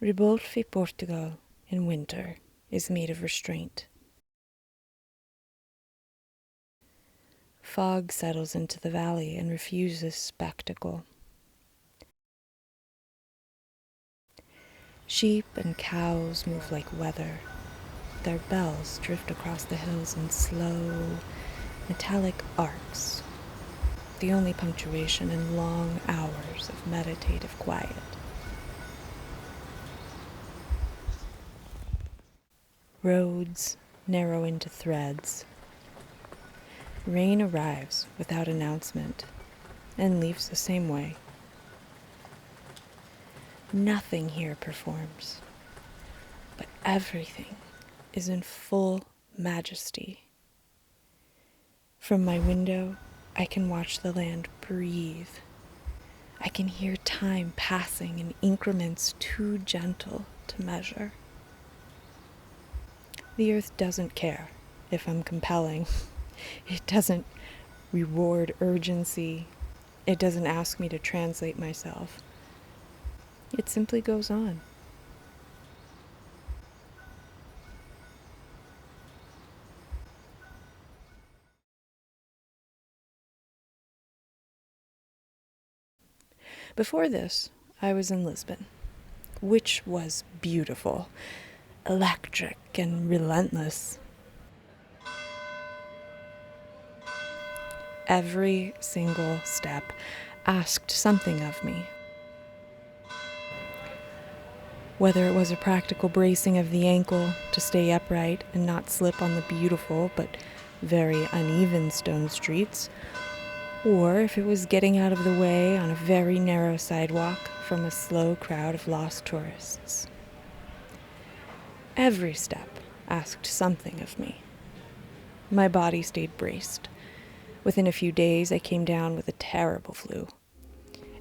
Ribolfe, Portugal, in winter, is made of restraint. Fog settles into the valley and refuses spectacle. Sheep and cows move like weather. Their bells drift across the hills in slow, metallic arcs, the only punctuation in long hours of meditative quiet. Roads narrow into threads. Rain arrives without announcement and leaves the same way. Nothing here performs, but everything is in full majesty. From my window, I can watch the land breathe. I can hear time passing in increments too gentle to measure. The earth doesn't care if I'm compelling. It doesn't reward urgency. It doesn't ask me to translate myself. It simply goes on. Before this, I was in Lisbon, which was beautiful, electric, and relentless. Every single step asked something of me. Whether it was a practical bracing of the ankle to stay upright and not slip on the beautiful but very uneven stone streets, or if it was getting out of the way on a very narrow sidewalk from a slow crowd of lost tourists. Every step asked something of me. My body stayed braced. Within a few days, I came down with a terrible flu,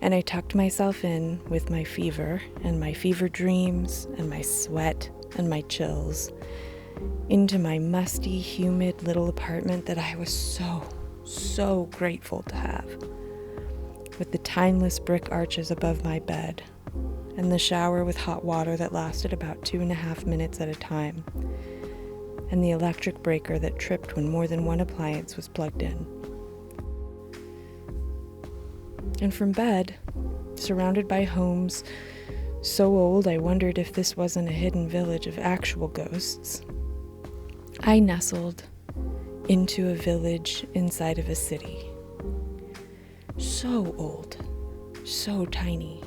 and I tucked myself in with my fever and my fever dreams and my sweat and my chills into my musty, humid little apartment that I was so grateful to have, with the timeless brick arches above my bed and the shower with hot water that lasted about 2.5 minutes at a time, and the electric breaker that tripped when more than one appliance was plugged in. And from bed, surrounded by homes so old I wondered if this wasn't a hidden village of actual ghosts, I nestled into a village inside of a city. So old, so tiny,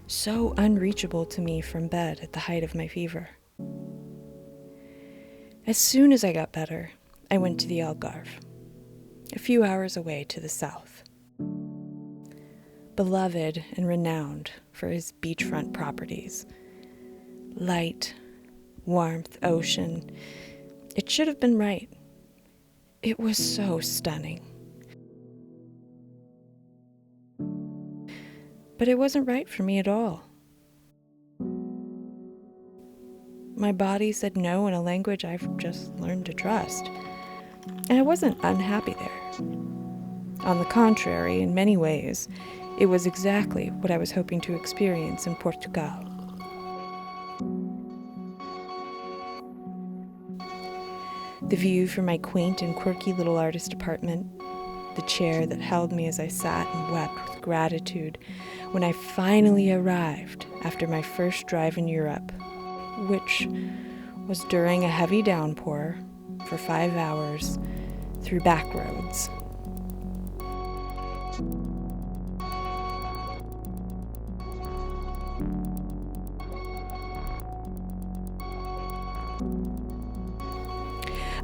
so unreachable to me from bed at the height of my fever. As soon as I got better, I went to the Algarve, a few hours away to the south. Beloved and renowned for his beachfront properties. Light, warmth, ocean. It should have been right. It was so stunning. But it wasn't right for me at all. My body said no in a language I've just learned to trust. And I wasn't unhappy there. On the contrary, in many ways, it was exactly what I was hoping to experience in Portugal. The view from my quaint and quirky little artist apartment, the chair that held me as I sat and wept with gratitude when I finally arrived after my first drive in Europe, which was during a heavy downpour for 5 hours through back roads.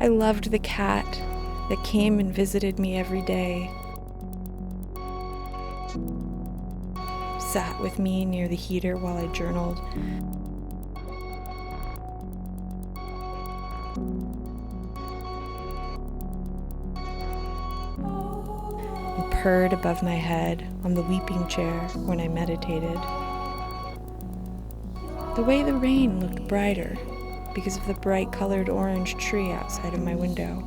I loved the cat that came and visited me every day, sat with me near the heater while I journaled, and purred above my head on the weeping chair when I meditated. The way the rain looked brighter because of the bright-colored orange tree outside of my window,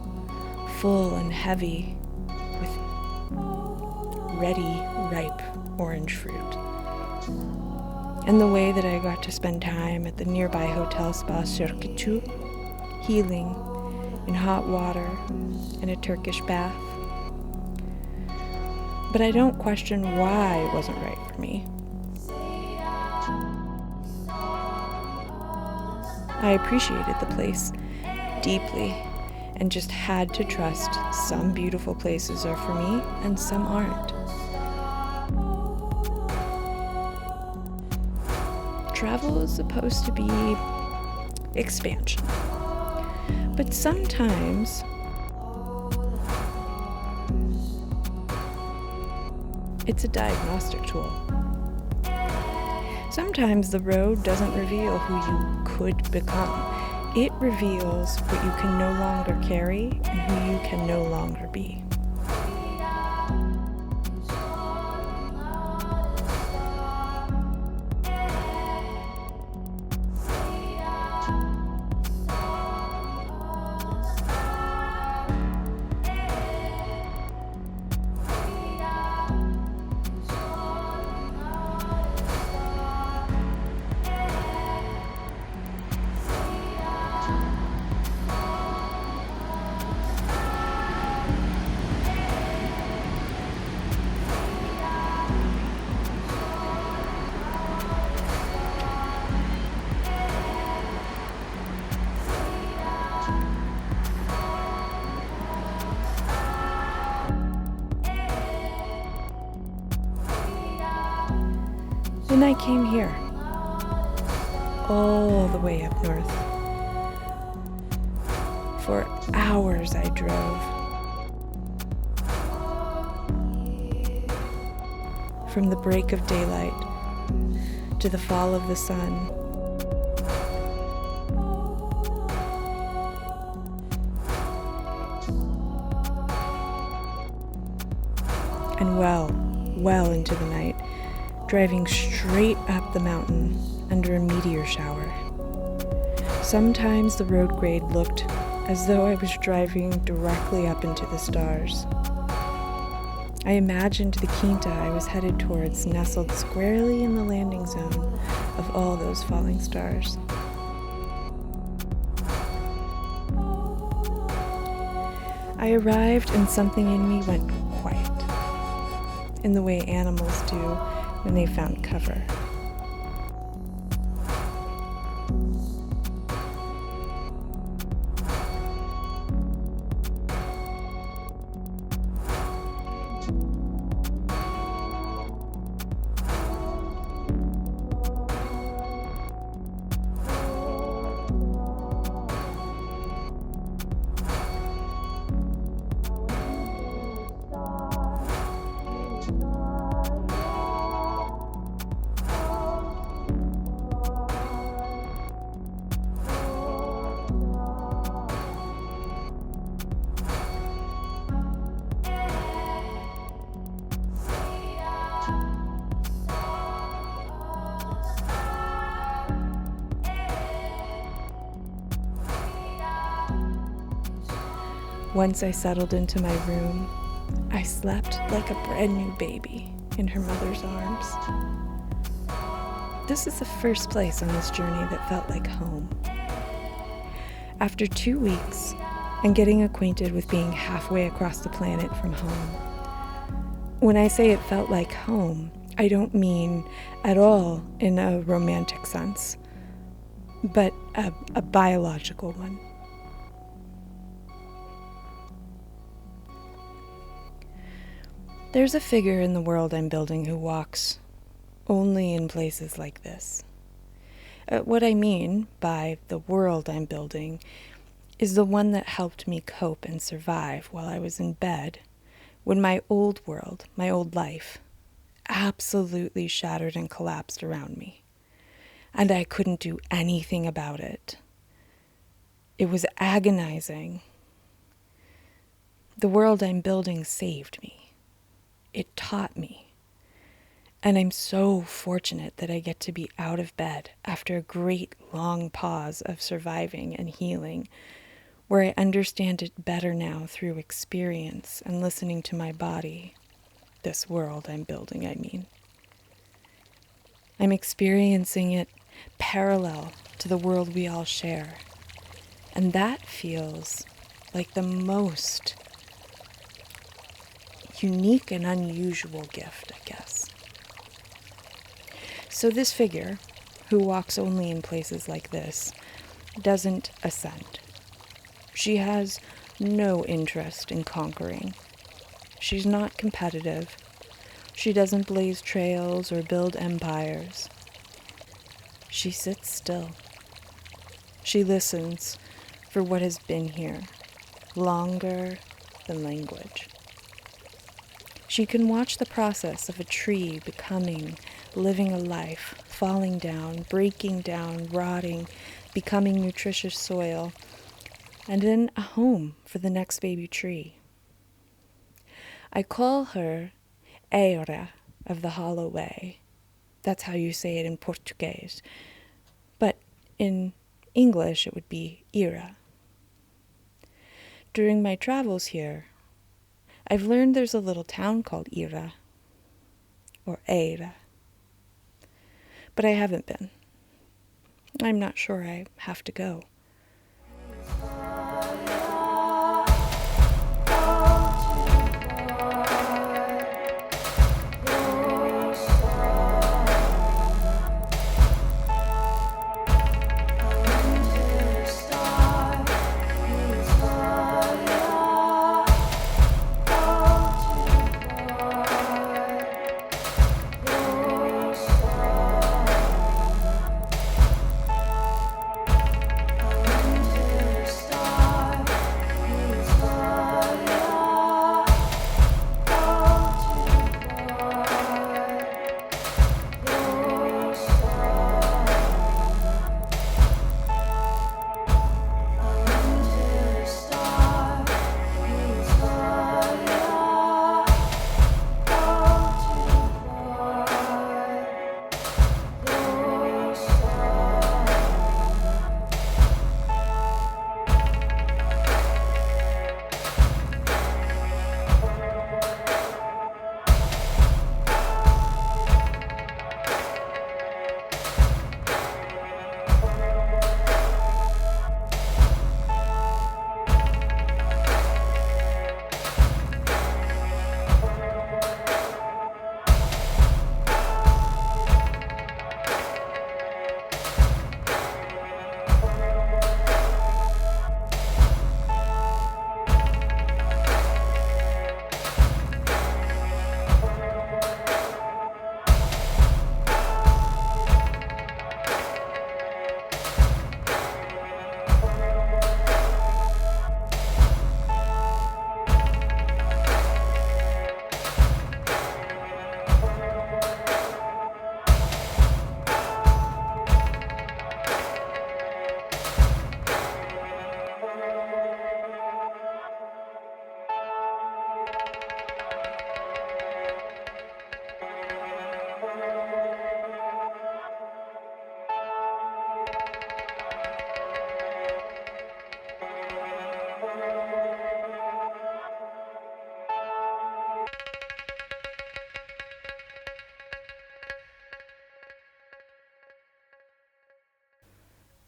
full and heavy with ready, ripe orange fruit. and the way that I got to spend time at the nearby hotel spa Circuitu, healing in hot water and a Turkish bath. But I don't question why it wasn't right for me. I appreciated the place deeply and just had to trust some beautiful places are for me and some aren't. Travel is supposed to be expansion, but sometimes it's a diagnostic tool. Sometimes the road doesn't reveal who you could become. It reveals what you can no longer carry and who you can no longer be. And I came here, all the way up north. For hours I drove. From the break of daylight to the fall of the sun. And well into the night, driving straight up the mountain under a meteor shower. Sometimes the road grade looked as though I was driving directly up into the stars. I imagined the quinta I was headed towards nestled squarely in the landing zone of all those falling stars. I arrived and something in me went quiet, in the way animals do when they found cover. Once I settled into my room, I slept like a brand new baby in her mother's arms. This is the first place on this journey that felt like home. After 2 weeks and getting acquainted with being halfway across the planet from home, when I say it felt like home, I don't mean at all in a romantic sense, but a biological one. There's a figure in the world I'm building who walks only in places like this. What I mean by the world I'm building is the one that helped me cope and survive while I was in bed when my old world, my old life, absolutely shattered and collapsed around me. And I couldn't do anything about it. It was agonizing. The world I'm building saved me. It taught me. And I'm so fortunate that I get to be out of bed after a great long pause of surviving and healing, where I understand it better now through experience and listening to my body. This world I'm building, I mean. I'm experiencing it parallel to the world we all share. And that feels like the most unique and unusual gift, I guess. So this figure, who walks only in places like this, doesn't ascend. She has no interest in conquering. She's not competitive. She doesn't blaze trails or build empires. She sits still. She listens for what has been here, longer than language. She can watch the process of a tree becoming, living a life, falling down, breaking down, rotting, becoming nutritious soil, and then a home for the next baby tree. I call her Eira of the Hollow Way. That's how you say it in Portuguese. But in English, it would be Eira. During my travels here, I've learned there's a little town called Eira, or Eira. But I haven't been. I'm not sure I have to go.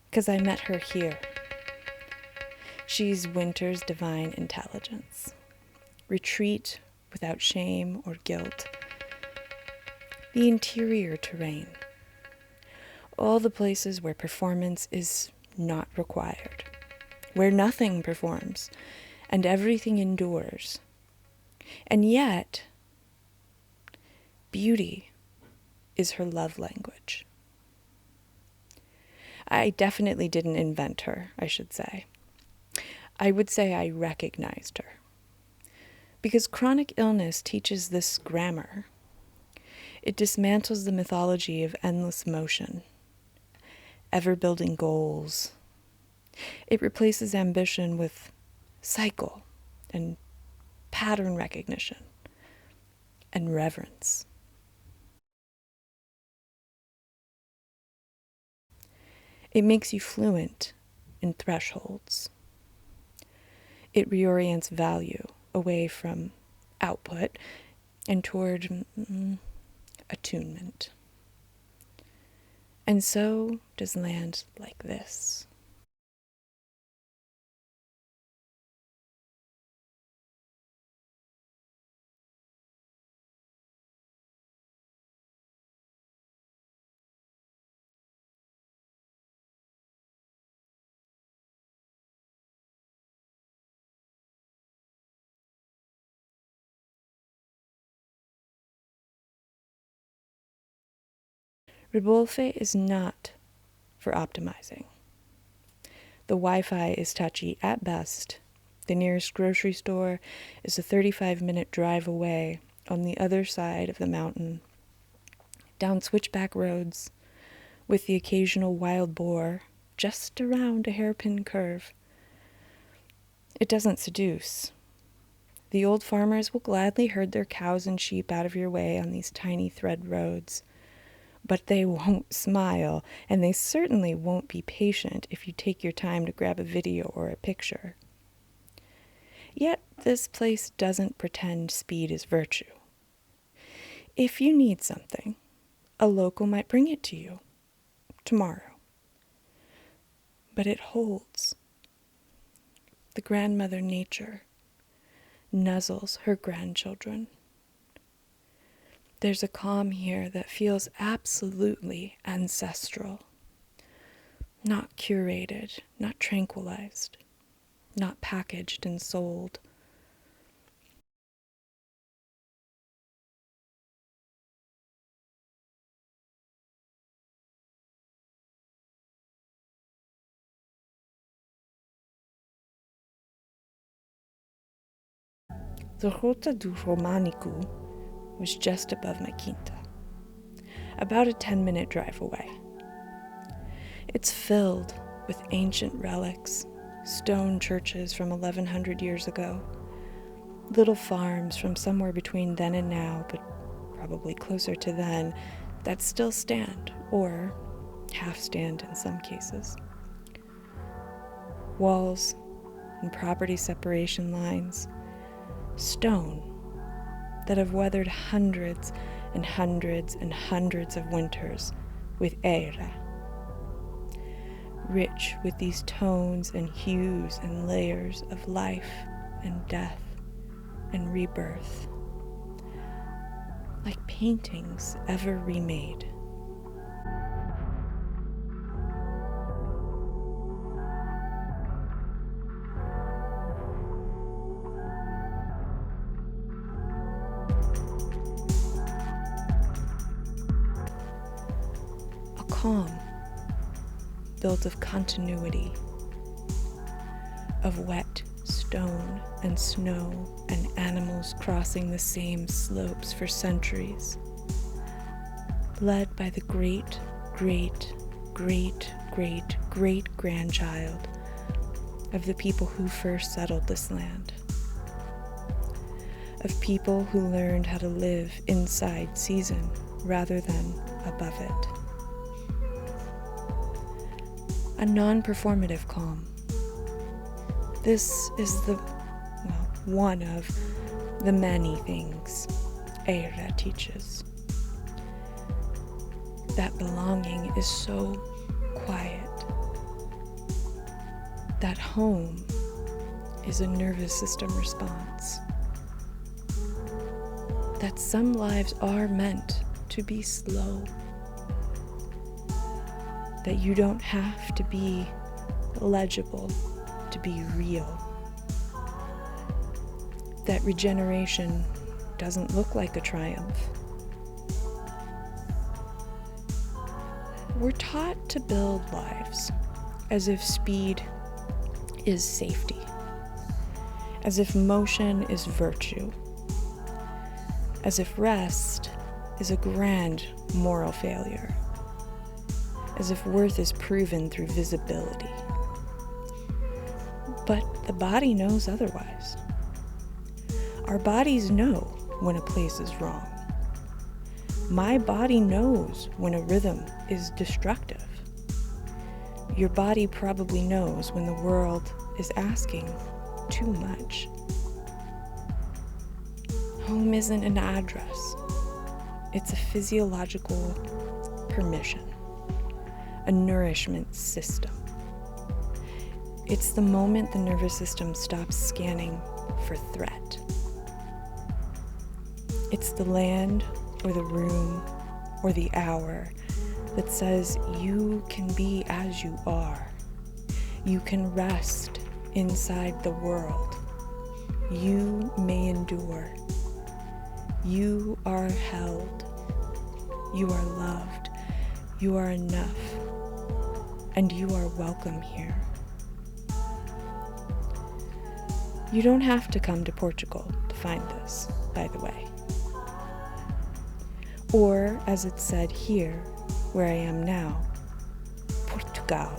Because I met her here. She's winter's divine intelligence. Retreat without shame or guilt. The interior terrain. All the places where performance is not required. Where nothing performs and everything endures. And yet, beauty is her love language. I definitely didn't invent her, I should say. I would say I recognized her. Because chronic illness teaches this grammar. It dismantles the mythology of endless motion, ever-building goals. It replaces ambition with cycle and pattern recognition and reverence. It makes you fluent in thresholds. It reorients value away from output and toward attunement. And so does land like this. Ribolfe is not for optimizing. The Wi-Fi is touchy at best. The nearest grocery store is a 35-minute drive away on the other side of the mountain, down switchback roads, with the occasional wild boar just around a hairpin curve. It doesn't seduce. The old farmers will gladly herd their cows and sheep out of your way on these tiny thread roads. But they won't smile, and they certainly won't be patient if you take your time to grab a video or a picture. Yet this place doesn't pretend speed is virtue. If you need something, a local might bring it to you tomorrow. But it holds. The grandmother nature nuzzles her grandchildren. There's a calm here that feels absolutely ancestral. Not curated, not tranquilized, not packaged and sold. The Rota do Romanico was just above my quinta, about a 10-minute drive away. It's filled with ancient relics, stone churches from 1100 years ago, little farms from somewhere between then and now, but probably closer to then, that still stand, or half stand in some cases. Walls and property separation lines, stone that have weathered hundreds and hundreds and hundreds of winters with Eira. Rich with these tones and hues and layers of life and death and rebirth, like paintings ever remade. A calm built of continuity, of wet stone and snow and animals crossing the same slopes for centuries, led by the great, great, great, great, great grandchild of the people who first settled this land, of people who learned how to live inside season rather than above it. A non-performative calm. This is one of the many things Eira teaches. That belonging is so quiet. That home is a nervous system response. That some lives are meant to be slow. That you don't have to be legible to be real. That regeneration doesn't look like a triumph. We're taught to build lives as if speed is safety, as if motion is virtue, as if rest is a grand moral failure, as if worth is proven through visibility. But the body knows otherwise. Our bodies know when a place is wrong. My body knows when a rhythm is destructive. Your body probably knows when the world is asking too much. Home isn't an address. It's a physiological permission. a nourishment system. It's the moment the nervous system stops scanning for threat. It's the land or the room or the hour that says you can be as you are. You can rest inside the world. You may endure. You are held. You are loved. You are enough. And you are welcome here. You don't have to come to Portugal to find this, by the way. Or, as it's said here, where I am now, Portugal.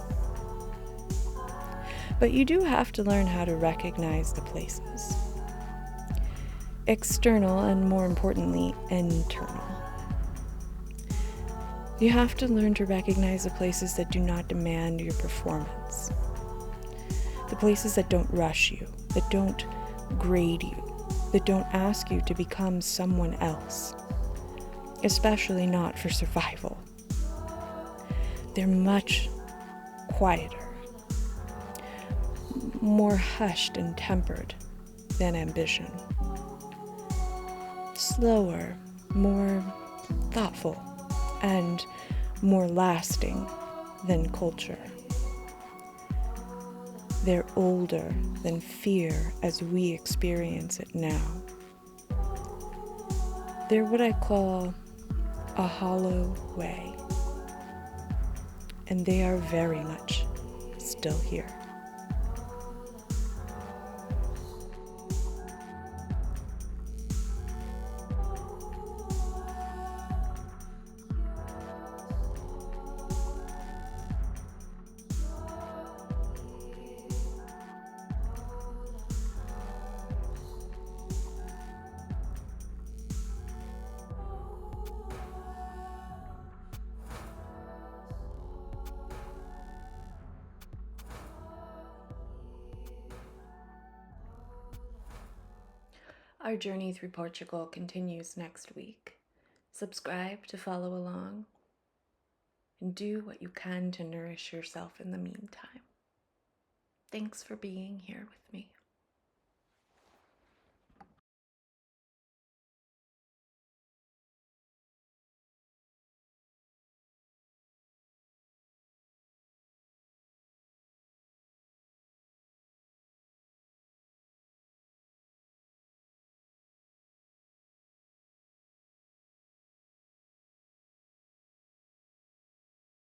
But you do have to learn how to recognize the places. External and, more importantly, internal. You have to learn to recognize the places that do not demand your performance. The places that don't rush you, that don't grade you, that don't ask you to become someone else, especially not for survival. They're much quieter, more hushed and tempered than ambition. Slower, more thoughtful, and more lasting than culture. They're older than fear as we experience it now. They're what I call a hollow way, and they are very much still here. Our journey through Portugal continues next week. Subscribe to follow along, and do what you can to nourish yourself in the meantime. Thanks for being here with me.